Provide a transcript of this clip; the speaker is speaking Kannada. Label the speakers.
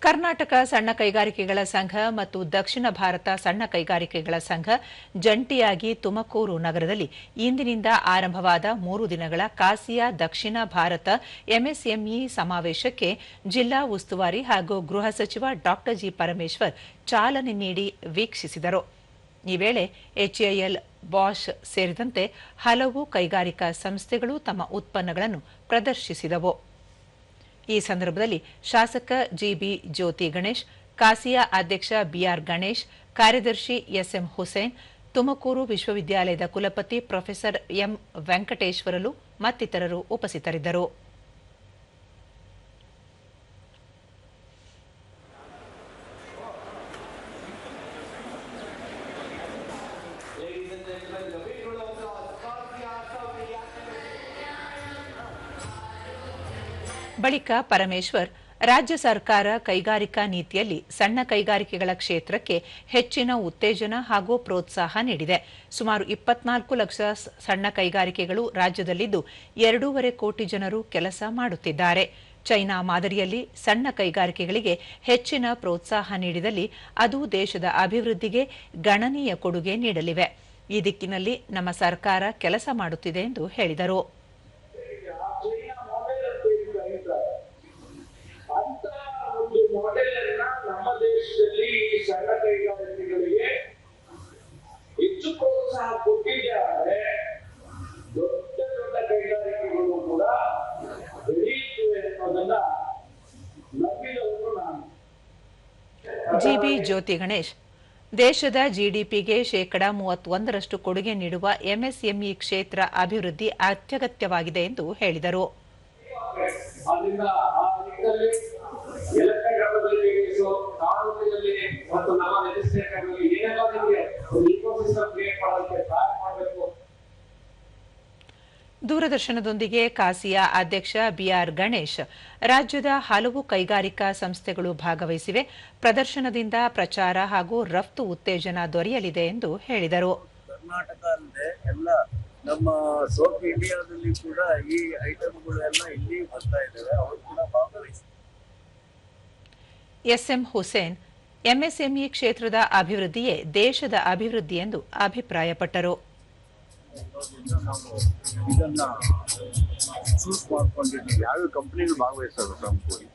Speaker 1: ಕರ್ನಾಟಕ ಸಣ್ಣ ಕೈಗಾರಿಕೆಗಳ ಸಂಘ ಮತ್ತು ದಕ್ಷಿಣ ಭಾರತ ಸಣ್ಣ ಕೈಗಾರಿಕೆಗಳ ಸಂಘ ಜಂಟಿಯಾಗಿ ತುಮಕೂರು ನಗರದಲ್ಲಿ ಇಂದಿನಿಂದ ಆರಂಭವಾದ 3 ದಿನಗಳ ಕಾಸಿಯಾ ದಕ್ಷಿಣ ಭಾರತ ಎಂಎಸ್ಎಂಇ ಸಮಾವೇಶಕ್ಕೆ ಜಿಲ್ಲಾ ಉಸ್ತುವಾರಿ ಹಾಗೂ ಗೃಹ ಸಚಿವ ಡಾ ಜಿ ಪರಮೇಶ್ವರ್ ಚಾಲನೆ ನೀಡಿ ವೀಕ್ಷಿಸಿದರು. ಈ ವೇಳೆ ಎಚ್ಎಎಲ್, ಬಾಷ್ ಸೇರಿದಂತೆ ಹಲವು ಕೈಗಾರಿಕಾ ಸಂಸ್ಥೆಗಳು ತಮ್ಮ ಉತ್ಪನ್ನಗಳನ್ನು ಪ್ರದರ್ಶಿಸಿದವು. ಈ ಸಂದರ್ಭದಲ್ಲಿ ಶಾಸಕ ಜಿಬಿ ಜ್ಯೋತಿ ಗಣೇಶ್, ಕಾಸಿಯಾ ಅಧ್ಯಕ್ಷ ಬಿಆರ್ ಗಣೇಶ್, ಕಾರ್ಯದರ್ಶಿ ಎಸ್ಎಂ ಹುಸೇನ್, ತುಮಕೂರು ವಿಶ್ವವಿದ್ಯಾಲಯದ ಕುಲಪತಿ ಪ್ರೊಫೆಸರ್ ಎಂ ವೆಂಕಟೇಶ್ವರಲು ಮತ್ತಿತರರು ಉಪಸ್ಥಿತರಿದ್ದರು. ಬಳಿಕ ಪರಮೇಶ್ವರ್, ರಾಜ್ಯ ಸರ್ಕಾರ ಕೈಗಾರಿಕಾ ನೀತಿಯಲ್ಲಿ ಸಣ್ಣ ಕೈಗಾರಿಕೆಗಳ ಕ್ಷೇತ್ರಕ್ಕೆ ಹೆಚ್ಚಿನ ಉತ್ತೇಜನ ಹಾಗೂ ಪ್ರೋತ್ಸಾಹ ನೀಡಿದೆ. ಸುಮಾರು 24 ಲಕ್ಷ ಸಣ್ಣ ಕೈಗಾರಿಕೆಗಳು ರಾಜ್ಯದಲ್ಲಿದ್ದು 2.5 ಕೋಟಿ ಜನರು ಕೆಲಸ ಮಾಡುತ್ತಿದ್ದಾರೆ. ಚೈನಾ ಮಾದರಿಯಲ್ಲಿ ಸಣ್ಣ ಕೈಗಾರಿಕೆಗಳಿಗೆ ಹೆಚ್ಚಿನ ಪ್ರೋತ್ಸಾಹ ನೀಡಿದಲ್ಲಿ ಅದು ದೇಶದ ಅಭಿವೃದ್ಧಿಗೆ ಗಣನೀಯ ಕೊಡುಗೆ ನೀಡಲಿವೆ. ಈ ದಿಕ್ಕಿನಲ್ಲಿ ನಮ್ಮ ಸರ್ಕಾರ ಕೆಲಸ ಮಾಡುತ್ತಿದೆ ಎಂದು ಹೇಳಿದರು.
Speaker 2: ನಮ್ಮ ದೇಶದಲ್ಲಿ ಸಣ್ಣ ಕೈಗಾರಿಕೆಗಳಿಗೆ ಹೆಚ್ಚು ಪ್ರೋತ್ಸಾಹ ಕೊಟ್ಟಿದೆ. ಆದರೆ ದೊಡ್ಡ ದೊಡ್ಡ ಕೈಗಾರಿಕೆಗಳು ಕೂಡ ಬೆಳೆಯುತ್ತಿವೆ ಅನ್ನೋದನ್ನ ನಂಬಿದವರು ನಾನು.
Speaker 1: ಜಿಬಿ ಜ್ಯೋತಿ ಗಣೇಶ್, ದೇಶದ ಜಿಡಿಪಿಗೆ 31% ಕೊಡುಗೆ ನೀಡುವ ಎಂಎಸ್ಎಂಇ ಕ್ಷೇತ್ರ ಅಭಿವೃದ್ಧಿ ಅತ್ಯಗತ್ಯವಾಗಿದೆ ಎಂದು ಹೇಳಿದರು. ದೂರದರ್ಶನದೊಂದಿಗೆ ಕಾಸಿಯಾ ಅಧ್ಯಕ್ಷ ಬಿಆರ್ ಗಣೇಶ್, ರಾಜ್ಯದ ಹಲವು ಕೈಗಾರಿಕಾ ಸಂಸ್ಥೆಗಳು ಭಾಗವಹಿಸಿವೆ. ಪ್ರದರ್ಶನದಿಂದ ಪ್ರಚಾರ ಹಾಗೂ ರಫ್ತು ಉತ್ತೇಜನ ದೊರೆಯಲಿದೆ ಎಂದು ಹೇಳಿದರು.
Speaker 3: ಕರ್ನಾಟಕ ಅಲ್ಲದೆ ಎಲ್ಲ ನಮ್ಮ ಸೌತ್ ಇಂಡಿಯಾದಲ್ಲಿ ಕೂಡ ಈ ಐಟಮ್ಗಳೆಲ್ಲ ಇಲ್ಲಿ ಬರ್ತಾ ಇದ್ದಾವೆ, ಅವರು ಕೂಡ ಭಾಗವಹಿಸಿದ್ದಾರೆ.
Speaker 1: ಎಸ್ಎಂ ಹುಸೇನ್, ಎಂಎಸ್ಎಂಇ ಕ್ಷೇತ್ರದ ಅಭಿವೃದ್ಧಿಯೇ ದೇಶದ ಅಭಿವೃದ್ಧಿ ಎಂದು ಅಭಿಪ್ರಾಯಪಟ್ಟರು.
Speaker 3: ಇದನ್ನ ಚೂಸ್ ಮಾಡ್ಕೊಂಡಿದ್ದೀವಿ, ಯಾವ ಕಂಪನಿಗಳು ಭಾಗವಹಿಸೋದು ತುಮಕೂರು